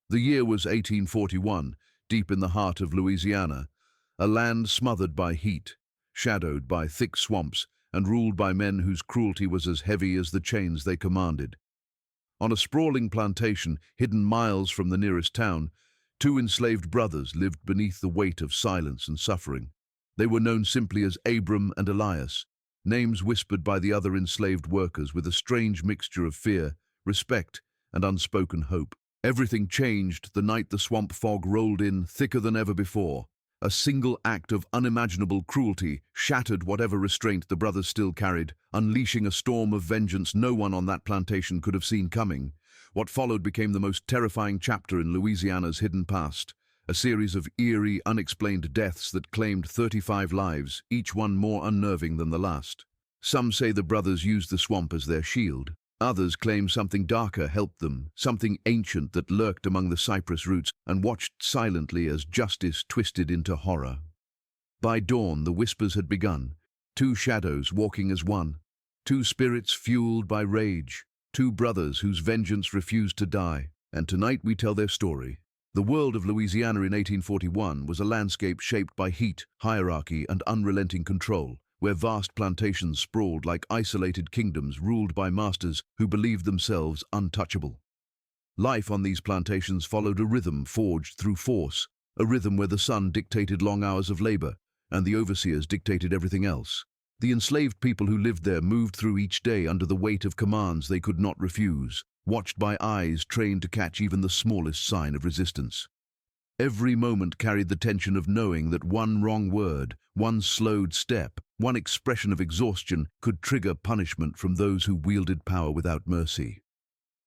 The year was 1841, deep in the heart of Louisiana, a land smothered by heat, shadowed by thick swamps, and ruled by men whose cruelty was as heavy as the chains they commanded. On a sprawling plantation, hidden miles from the nearest town, two enslaved brothers lived beneath the weight of silence and suffering. They were known simply as Abram and Elias, names whispered by the other enslaved workers with a strange mixture of fear, respect, and unspoken hope. Everything changed the night the swamp fog rolled in thicker than ever before. A single act of unimaginable cruelty shattered whatever restraint the brothers still carried, unleashing a storm of vengeance no one on that plantation could have seen coming. What followed became the most terrifying chapter in Louisiana's hidden past, a series of eerie, unexplained deaths that claimed 35 lives, each one more unnerving than the last. Some say the brothers used the swamp as their shield. Others claim something darker helped them, something ancient that lurked among the cypress roots and watched silently as justice twisted into horror. By dawn, the whispers had begun, two shadows walking as one, two spirits fueled by rage, two brothers whose vengeance refused to die. And tonight we tell their story. The world of Louisiana in 1841 was a landscape shaped by heat, hierarchy, and unrelenting control, where vast plantations sprawled like isolated kingdoms ruled by masters who believed themselves untouchable. Life on these plantations followed a rhythm forged through force, a rhythm where the sun dictated long hours of labor, and the overseers dictated everything else. The enslaved people who lived there moved through each day under the weight of commands they could not refuse, watched by eyes trained to catch even the smallest sign of resistance. Every moment carried the tension of knowing that one wrong word, one slowed step, one expression of exhaustion could trigger punishment from those who wielded power without mercy.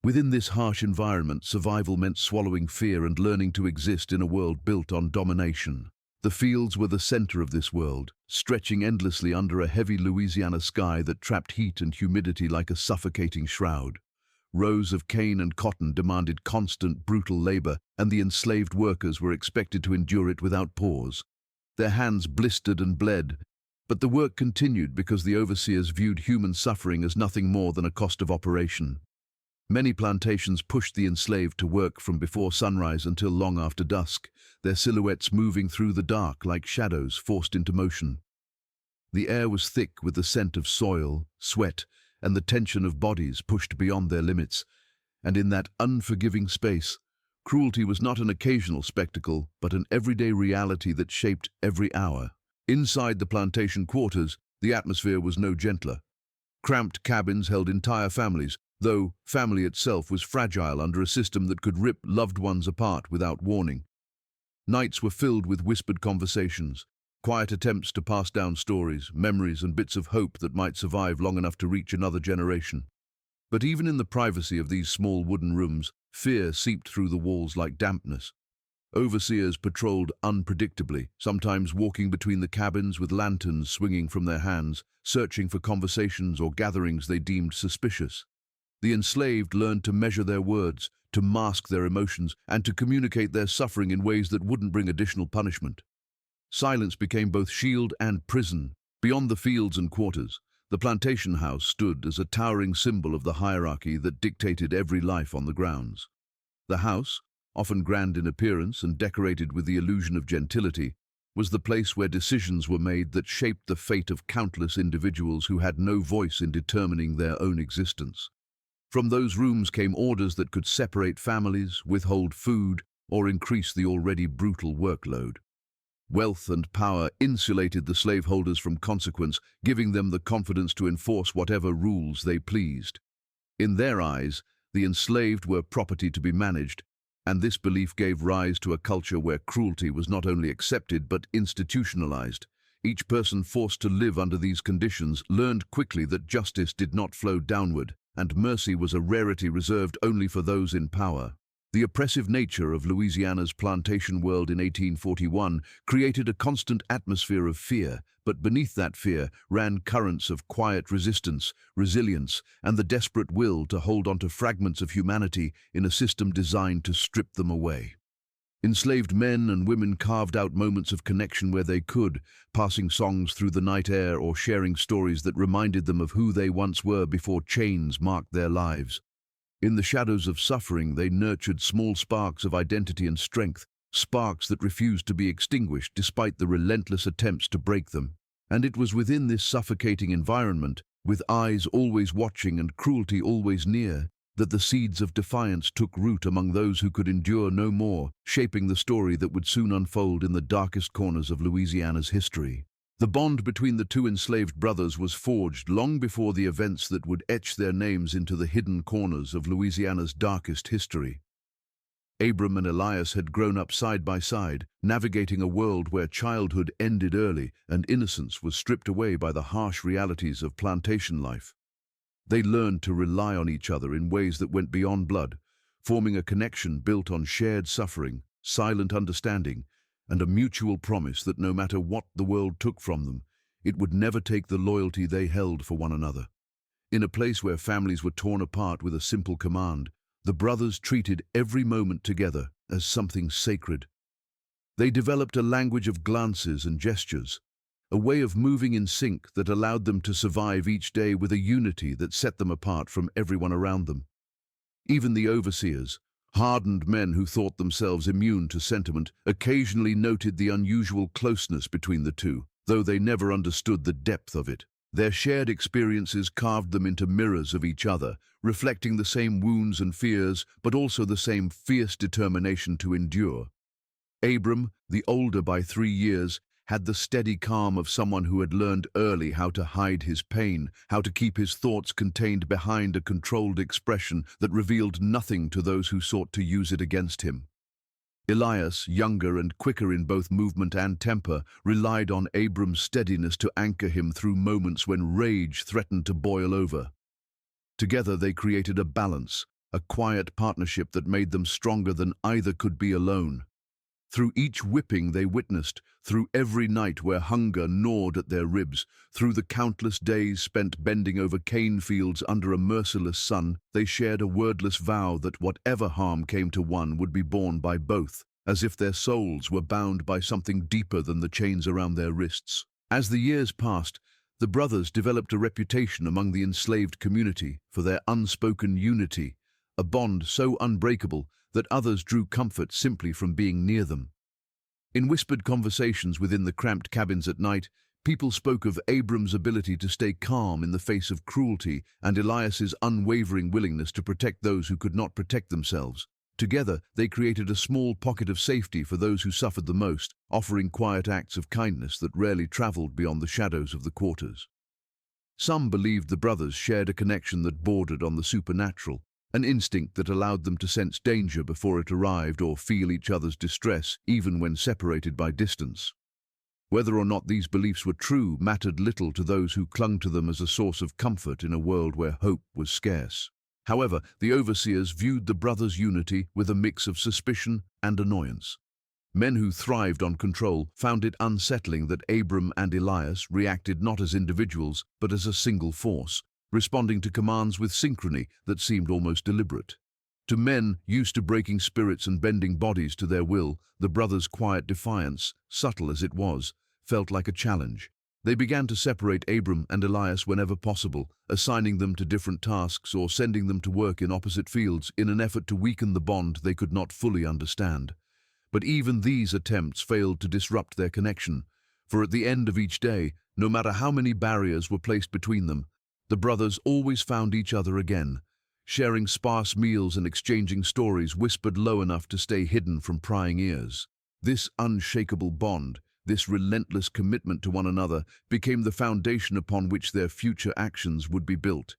Within this harsh environment, survival meant swallowing fear and learning to exist in a world built on domination. The fields were the center of this world, stretching endlessly under a heavy Louisiana sky that trapped heat and humidity like a suffocating shroud. Rows of cane and cotton demanded constant, brutal labor, and the enslaved workers were expected to endure it without pause. Their hands blistered and bled, but the work continued because the overseers viewed human suffering as nothing more than a cost of operation. Many plantations pushed the enslaved to work from before sunrise until long after dusk, their silhouettes moving through the dark like shadows forced into motion. The air was thick with the scent of soil, sweat, and the tension of bodies pushed beyond their limits, and in that unforgiving space, cruelty was not an occasional spectacle, but an everyday reality that shaped every hour. Inside the plantation quarters, the atmosphere was no gentler. Cramped cabins held entire families, though family itself was fragile under a system that could rip loved ones apart without warning. Nights were filled with whispered conversations, quiet attempts to pass down stories, memories, and bits of hope that might survive long enough to reach another generation. But even in the privacy of these small wooden rooms, fear seeped through the walls like dampness. Overseers patrolled unpredictably, sometimes walking between the cabins with lanterns swinging from their hands, searching for conversations or gatherings they deemed suspicious. The enslaved learned to measure their words, to mask their emotions, and to communicate their suffering in ways that wouldn't bring additional punishment. Silence became both shield and prison. Beyond the fields and quarters, the plantation house stood as a towering symbol of the hierarchy that dictated every life on the grounds. The house, often grand in appearance and decorated with the illusion of gentility, was the place where decisions were made that shaped the fate of countless individuals who had no voice in determining their own existence. From those rooms came orders that could separate families, withhold food, or increase the already brutal workload. Wealth and power insulated the slaveholders from consequence, giving them the confidence to enforce whatever rules they pleased. In their eyes, the enslaved were property to be managed, and this belief gave rise to a culture where cruelty was not only accepted but institutionalized. Each person forced to live under these conditions learned quickly that justice did not flow downward, and mercy was a rarity reserved only for those in power. The oppressive nature of Louisiana's plantation world in 1841 created a constant atmosphere of fear, but beneath that fear ran currents of quiet resistance, resilience, and the desperate will to hold onto fragments of humanity in a system designed to strip them away. Enslaved men and women carved out moments of connection where they could, passing songs through the night air or sharing stories that reminded them of who they once were before chains marked their lives. In the shadows of suffering, they nurtured small sparks of identity and strength, sparks that refused to be extinguished despite the relentless attempts to break them. And it was within this suffocating environment, with eyes always watching and cruelty always near, that the seeds of defiance took root among those who could endure no more, shaping the story that would soon unfold in the darkest corners of Louisiana's history. The bond between the two enslaved brothers was forged long before the events that would etch their names into the hidden corners of Louisiana's darkest history. Abram and Elias had grown up side by side, navigating a world where childhood ended early and innocence was stripped away by the harsh realities of plantation life. They learned to rely on each other in ways that went beyond blood, forming a connection built on shared suffering, silent understanding, and a mutual promise that no matter what the world took from them, it would never take the loyalty they held for one another. In a place where families were torn apart with a simple command, the brothers treated every moment together as something sacred. They developed a language of glances and gestures, a way of moving in sync that allowed them to survive each day with a unity that set them apart from everyone around them. Even the overseers, hardened men who thought themselves immune to sentiment, occasionally noted the unusual closeness between the two, though they never understood the depth of it. Their shared experiences carved them into mirrors of each other, reflecting the same wounds and fears, but also the same fierce determination to endure. Abram, the older by 3 years, had the steady calm of someone who had learned early how to hide his pain, how to keep his thoughts contained behind a controlled expression that revealed nothing to those who sought to use it against him. Elias, younger and quicker in both movement and temper, relied on Abram's steadiness to anchor him through moments when rage threatened to boil over. Together they created a balance, a quiet partnership that made them stronger than either could be alone. Through each whipping they witnessed, through every night where hunger gnawed at their ribs, through the countless days spent bending over cane fields under a merciless sun, they shared a wordless vow that whatever harm came to one would be borne by both, as if their souls were bound by something deeper than the chains around their wrists. As the years passed, the brothers developed a reputation among the enslaved community for their unspoken unity, a bond so unbreakable that others drew comfort simply from being near them. In whispered conversations within the cramped cabins at night, people spoke of Abram's ability to stay calm in the face of cruelty and Elias's unwavering willingness to protect those who could not protect themselves. Together, they created a small pocket of safety for those who suffered the most, offering quiet acts of kindness that rarely traveled beyond the shadows of the quarters. Some believed the brothers shared a connection that bordered on the supernatural, an instinct that allowed them to sense danger before it arrived or feel each other's distress, even when separated by distance. Whether or not these beliefs were true mattered little to those who clung to them as a source of comfort in a world where hope was scarce. However, the overseers viewed the brothers' unity with a mix of suspicion and annoyance. Men who thrived on control found it unsettling that Abram and Elias reacted not as individuals but as a single force, responding to commands with synchrony that seemed almost deliberate. To men used to breaking spirits and bending bodies to their will, the brothers' quiet defiance, subtle as it was, felt like a challenge. They began to separate Abram and Elias whenever possible, assigning them to different tasks or sending them to work in opposite fields in an effort to weaken the bond they could not fully understand. But even these attempts failed to disrupt their connection, for at the end of each day, no matter how many barriers were placed between them, the brothers always found each other again, sharing sparse meals and exchanging stories whispered low enough to stay hidden from prying ears. This unshakable bond, this relentless commitment to one another, became the foundation upon which their future actions would be built.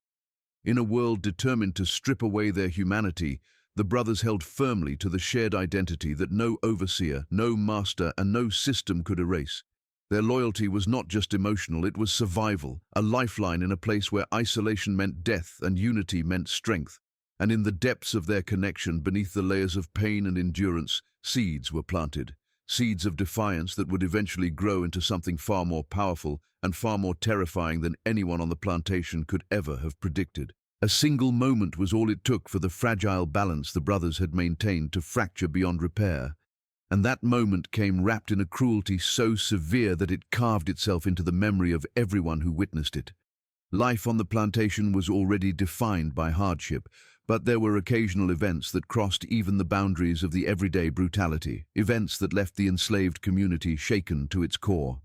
In a world determined to strip away their humanity, the brothers held firmly to the shared identity that no overseer, no master, and no system could erase. Their loyalty was not just emotional, it was survival, a lifeline in a place where isolation meant death and unity meant strength. And in the depths of their connection, beneath the layers of pain and endurance, seeds were planted. Seeds of defiance that would eventually grow into something far more powerful and far more terrifying than anyone on the plantation could ever have predicted. A single moment was all it took for the fragile balance the brothers had maintained to fracture beyond repair. And that moment came wrapped in a cruelty so severe that it carved itself into the memory of everyone who witnessed it. Life on the plantation was already defined by hardship, But there were occasional events that crossed even the boundaries of the everyday brutality, events that left the enslaved community shaken to its core.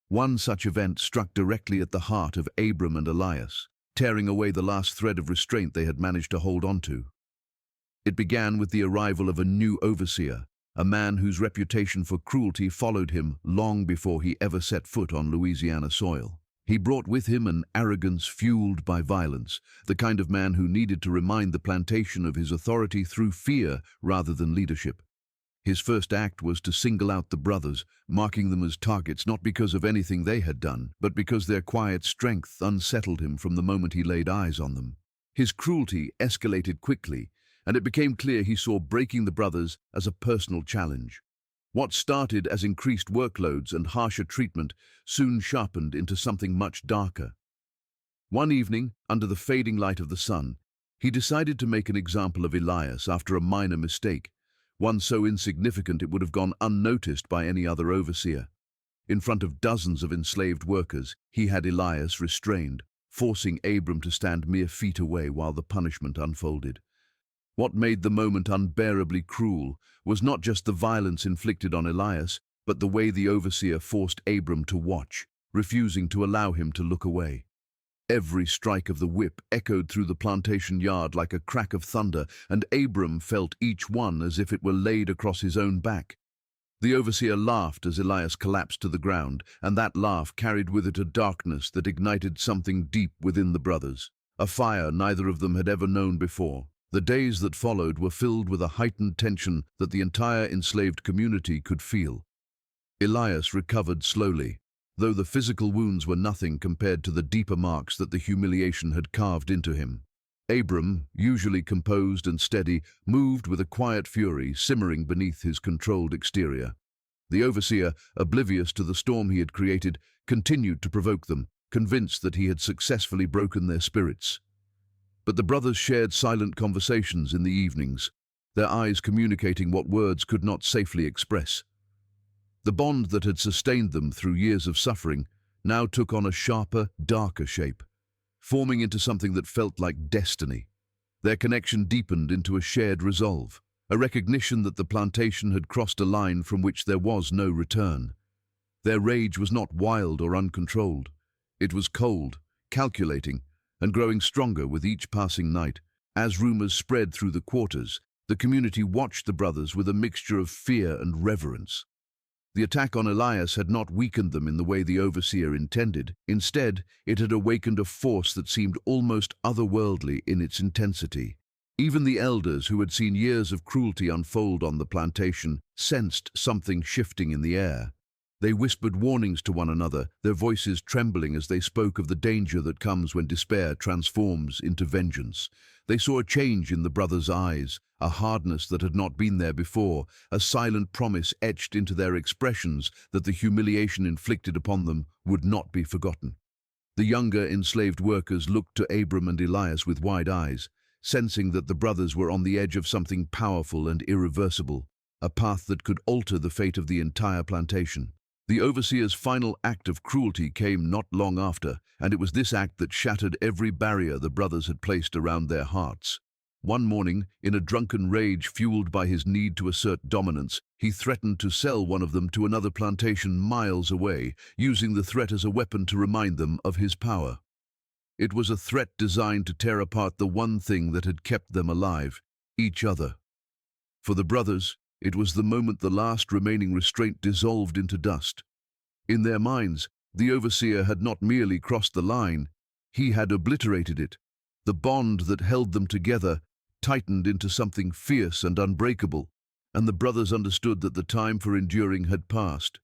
One such event struck directly at the heart of Abram and Elias, tearing away the last thread of restraint they had managed to hold on to. It began with the arrival of a new overseer, a man whose reputation for cruelty followed him long before he ever set foot on Louisiana soil. He brought with him an arrogance fueled by violence, the kind of man who needed to remind the plantation of his authority through fear rather than leadership. His first act was to single out the brothers, marking them as targets not because of anything they had done, but because their quiet strength unsettled him from the moment he laid eyes on them. His cruelty escalated quickly, and it became clear he saw breaking the brothers as a personal challenge. What started as increased workloads and harsher treatment soon sharpened into something much darker. One evening, under the fading light of the sun, he decided to make an example of Elias after a minor mistake, one so insignificant it would have gone unnoticed by any other overseer. In front of dozens of enslaved workers, he had Elias restrained, forcing Abram to stand mere feet away while the punishment unfolded. What made the moment unbearably cruel was not just the violence inflicted on Elias, but the way the overseer forced Abram to watch, refusing to allow him to look away. Every strike of the whip echoed through the plantation yard like a crack of thunder, and Abram felt each one as if it were laid across his own back. The overseer laughed as Elias collapsed to the ground, and that laugh carried with it a darkness that ignited something deep within the brothers, a fire neither of them had ever known before. The days that followed were filled with a heightened tension that the entire enslaved community could feel. Elias recovered slowly, though the physical wounds were nothing compared to the deeper marks that the humiliation had carved into him. Abram, usually composed and steady, moved with a quiet fury simmering beneath his controlled exterior. The overseer, oblivious to the storm he had created, continued to provoke them, convinced that he had successfully broken their spirits. But the brothers shared silent conversations in the evenings, their eyes communicating what words could not safely express. The bond that had sustained them through years of suffering now took on a sharper, darker shape, forming into something that felt like destiny. Their connection deepened into a shared resolve, a recognition that the plantation had crossed a line from which there was no return. Their rage was not wild or uncontrolled. It was cold, calculating, and growing stronger with each passing night. As rumors spread through the quarters, the community watched the brothers with a mixture of fear and reverence. The attack on Elias had not weakened them in the way the overseer intended. Instead, it had awakened a force that seemed almost otherworldly in its intensity. Even the elders, who had seen years of cruelty unfold on the plantation, sensed something shifting in the air. They whispered warnings to one another, their voices trembling as they spoke of the danger that comes when despair transforms into vengeance. They saw a change in the brothers' eyes, a hardness that had not been there before, a silent promise etched into their expressions that the humiliation inflicted upon them would not be forgotten. The younger enslaved workers looked to Abram and Elias with wide eyes, sensing that the brothers were on the edge of something powerful and irreversible, a path that could alter the fate of the entire plantation. The overseer's final act of cruelty came not long after, and it was this act that shattered every barrier the brothers had placed around their hearts. One morning, in a drunken rage fueled by his need to assert dominance, he threatened to sell one of them to another plantation miles away, using the threat as a weapon to remind them of his power. It was a threat designed to tear apart the one thing that had kept them alive, each other. For the brothers, it was the moment the last remaining restraint dissolved into dust. In their minds, the overseer had not merely crossed the line, he had obliterated it. The bond that held them together tightened into something fierce and unbreakable, and the brothers understood that the time for enduring had passed.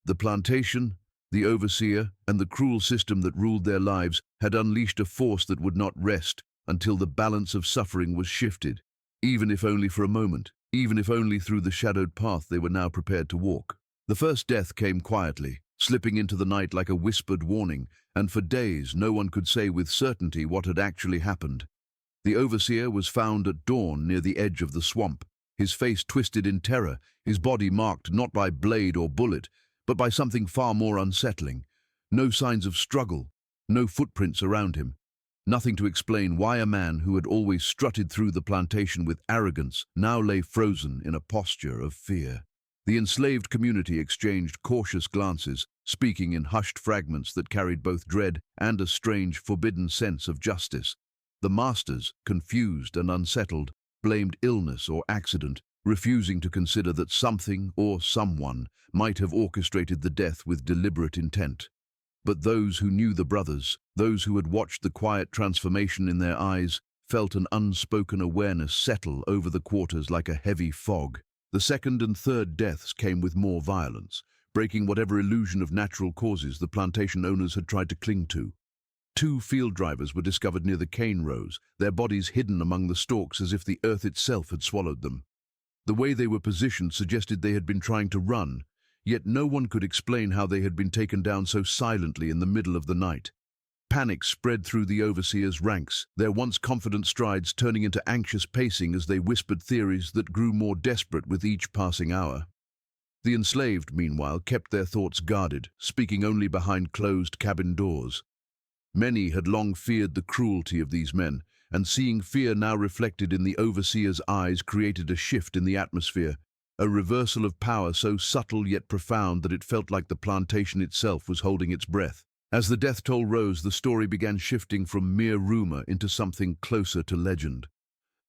The plantation, the overseer, and the cruel system that ruled their lives had unleashed a force that would not rest until the balance of suffering was shifted, even if only for a moment, even if only through the shadowed path they were now prepared to walk. The first death came quietly, slipping into the night like a whispered warning, and for days no one could say with certainty what had actually happened. The overseer was found at dawn near the edge of the swamp, his face twisted in terror, his body marked not by blade or bullet, but by something far more unsettling. No signs of struggle, no footprints around him. Nothing to explain why a man who had always strutted through the plantation with arrogance now lay frozen in a posture of fear. The enslaved community exchanged cautious glances, speaking in hushed fragments that carried both dread and a strange, forbidden sense of justice. The masters, confused and unsettled, blamed illness or accident, refusing to consider that something or someone might have orchestrated the death with deliberate intent. But those who knew the brothers, those who had watched the quiet transformation in their eyes, felt an unspoken awareness settle over the quarters like a heavy fog. The second and third deaths came with more violence, breaking whatever illusion of natural causes the plantation owners had tried to cling to. 2 field drivers were discovered near the cane rows, their bodies hidden among the stalks as if the earth itself had swallowed them. The way they were positioned suggested they had been trying to run, yet no one could explain how they had been taken down so silently in the middle of the night. Panic spread through the overseers' ranks, their once confident strides turning into anxious pacing as they whispered theories that grew more desperate with each passing hour. The enslaved, meanwhile, kept their thoughts guarded, speaking only behind closed cabin doors. Many had long feared the cruelty of these men, and seeing fear now reflected in the overseers' eyes created a shift in the atmosphere, a reversal of power so subtle yet profound that it felt like the plantation itself was holding its breath. As the death toll rose, the story began shifting from mere rumor into something closer to legend.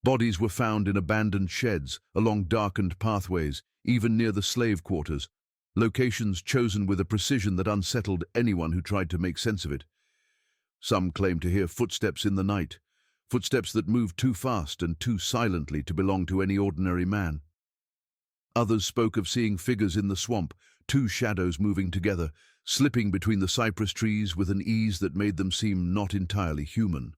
Bodies were found in abandoned sheds, along darkened pathways, even near the slave quarters, locations chosen with a precision that unsettled anyone who tried to make sense of it. Some claimed to hear footsteps in the night, footsteps that moved too fast and too silently to belong to any ordinary man. Others spoke of seeing figures in the swamp, 2 shadows moving together, slipping between the cypress trees with an ease that made them seem not entirely human.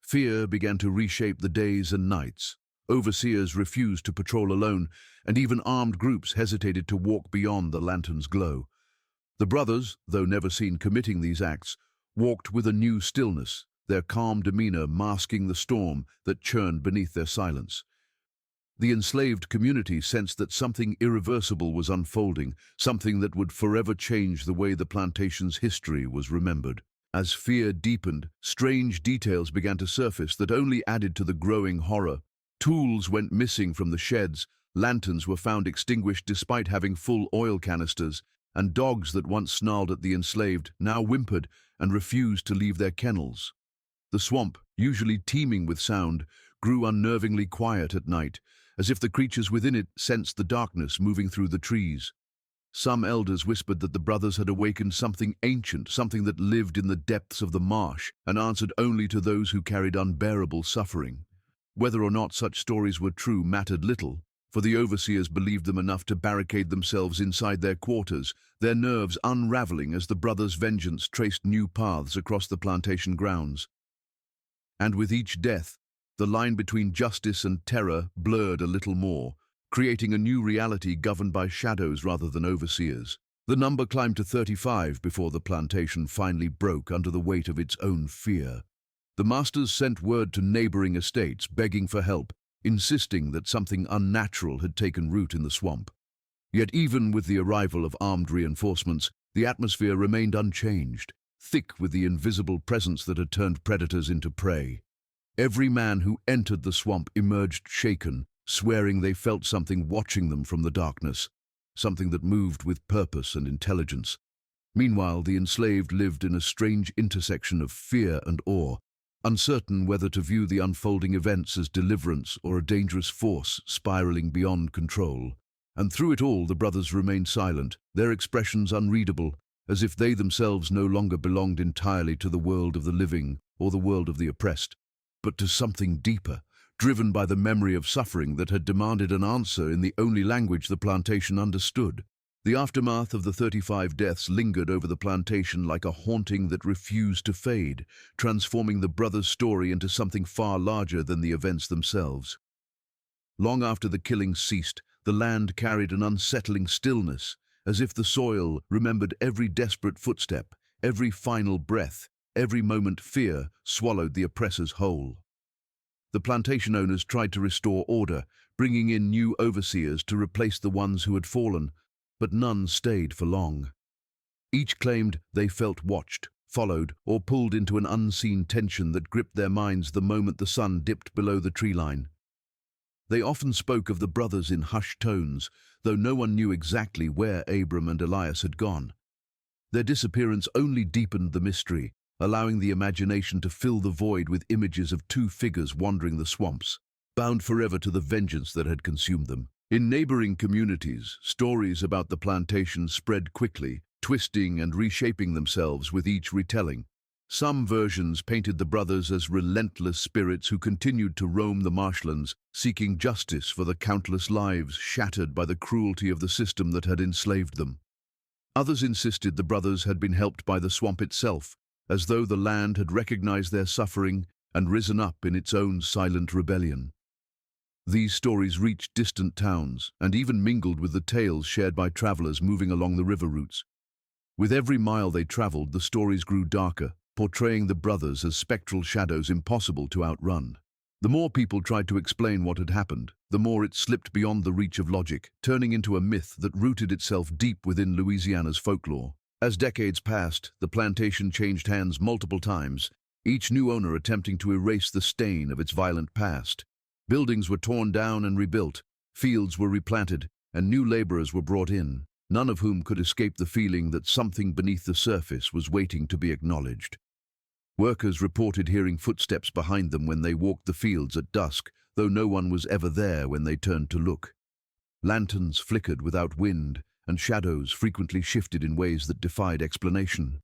Fear began to reshape the days and nights. Overseers refused to patrol alone, and even armed groups hesitated to walk beyond the lantern's glow. The brothers, though never seen committing these acts, walked with a new stillness, their calm demeanor masking the storm that churned beneath their silence. The enslaved community sensed that something irreversible was unfolding, something that would forever change the way the plantation's history was remembered. As fear deepened, strange details began to surface that only added to the growing horror. Tools went missing from the sheds, lanterns were found extinguished despite having full oil canisters, and dogs that once snarled at the enslaved now whimpered and refused to leave their kennels. The swamp, usually teeming with sound, grew unnervingly quiet at night, as if the creatures within it sensed the darkness moving through the trees. Some elders whispered that the brothers had awakened something ancient, something that lived in the depths of the marsh and answered only to those who carried unbearable suffering. Whether or not such stories were true mattered little, for the overseers believed them enough to barricade themselves inside their quarters, their nerves unraveling as the brothers' vengeance traced new paths across the plantation grounds. And with each death, the line between justice and terror blurred a little more, creating a new reality governed by shadows rather than overseers. The number climbed to 35 before the plantation finally broke under the weight of its own fear. The masters sent word to neighboring estates, begging for help, insisting that something unnatural had taken root in the swamp. Yet even with the arrival of armed reinforcements, the atmosphere remained unchanged, thick with the invisible presence that had turned predators into prey. Every man who entered the swamp emerged shaken, swearing they felt something watching them from the darkness, something that moved with purpose and intelligence. Meanwhile, the enslaved lived in a strange intersection of fear and awe, uncertain whether to view the unfolding events as deliverance or a dangerous force spiraling beyond control. And through it all, the brothers remained silent, their expressions unreadable, as if they themselves no longer belonged entirely to the world of the living or the world of the oppressed, but to something deeper, driven by the memory of suffering that had demanded an answer in the only language the plantation understood. The aftermath of the 35 deaths lingered over the plantation like a haunting that refused to fade, transforming the brothers' story into something far larger than the events themselves. Long after the killings ceased, the land carried an unsettling stillness, as if the soil remembered every desperate footstep, every final breath, every moment fear swallowed the oppressors whole. The plantation owners tried to restore order, bringing in new overseers to replace the ones who had fallen, but none stayed for long. Each claimed they felt watched, followed, or pulled into an unseen tension that gripped their minds the moment the sun dipped below the tree line. They often spoke of the brothers in hushed tones, though no one knew exactly where Abram and Elias had gone. Their disappearance only deepened the mystery, allowing the imagination to fill the void with images of two figures wandering the swamps, bound forever to the vengeance that had consumed them. In neighboring communities, stories about the plantation spread quickly, twisting and reshaping themselves with each retelling. Some versions painted the brothers as relentless spirits who continued to roam the marshlands, seeking justice for the countless lives shattered by the cruelty of the system that had enslaved them. Others insisted the brothers had been helped by the swamp itself, as though the land had recognized their suffering and risen up in its own silent rebellion. These stories reached distant towns and even mingled with the tales shared by travelers moving along the river routes. With every mile they traveled, the stories grew darker, portraying the brothers as spectral shadows impossible to outrun. The more people tried to explain what had happened, the more it slipped beyond the reach of logic, turning into a myth that rooted itself deep within Louisiana's folklore. As decades passed, the plantation changed hands multiple times, each new owner attempting to erase the stain of its violent past. Buildings were torn down and rebuilt, fields were replanted, and new laborers were brought in, none of whom could escape the feeling that something beneath the surface was waiting to be acknowledged. Workers reported hearing footsteps behind them when they walked the fields at dusk, though no one was ever there when they turned to look. Lanterns flickered without wind, and shadows frequently shifted in ways that defied explanation.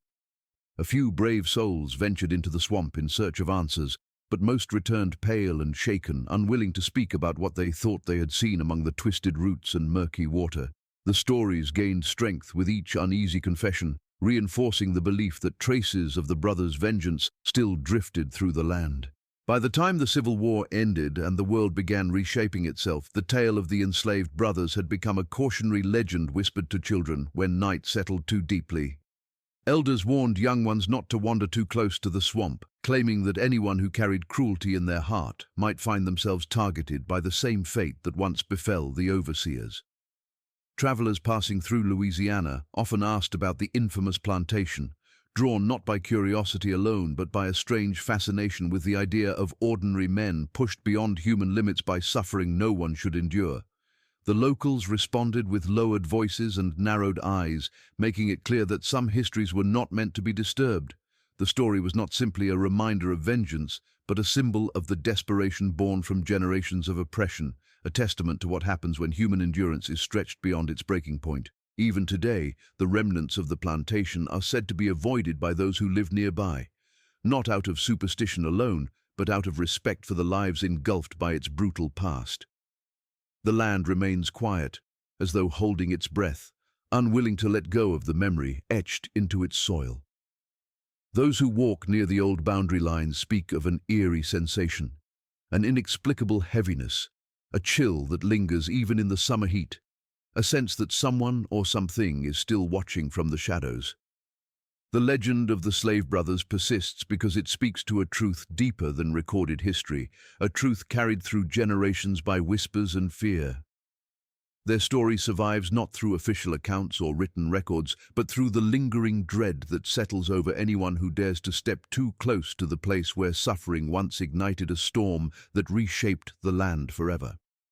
A few brave souls ventured into the swamp in search of answers, but most returned pale and shaken, unwilling to speak about what they thought they had seen among the twisted roots and murky water. The stories gained strength with each uneasy confession, reinforcing the belief that traces of the brothers' vengeance still drifted through the land. By the time the Civil War ended and the world began reshaping itself, the tale of the enslaved brothers had become a cautionary legend whispered to children when night settled too deeply. Elders warned young ones not to wander too close to the swamp, claiming that anyone who carried cruelty in their heart might find themselves targeted by the same fate that once befell the overseers. Travelers passing through Louisiana often asked about the infamous plantation, drawn not by curiosity alone but by a strange fascination with the idea of ordinary men pushed beyond human limits by suffering no one should endure. The locals responded with lowered voices and narrowed eyes, making it clear that some histories were not meant to be disturbed. The story was not simply a reminder of vengeance, but a symbol of the desperation born from generations of oppression, a testament to what happens when human endurance is stretched beyond its breaking point. Even today, the remnants of the plantation are said to be avoided by those who live nearby, not out of superstition alone, but out of respect for the lives engulfed by its brutal past. The land remains quiet, as though holding its breath, unwilling to let go of the memory etched into its soil. Those who walk near the old boundary lines speak of an eerie sensation, an inexplicable heaviness, a chill that lingers even in the summer heat, a sense that someone or something is still watching from the shadows. The legend of the slave brothers persists because it speaks to a truth deeper than recorded history, a truth carried through generations by whispers and fear. Their story survives not through official accounts or written records, but through the lingering dread that settles over anyone who dares to step too close to the place where suffering once ignited a storm that reshaped the land forever.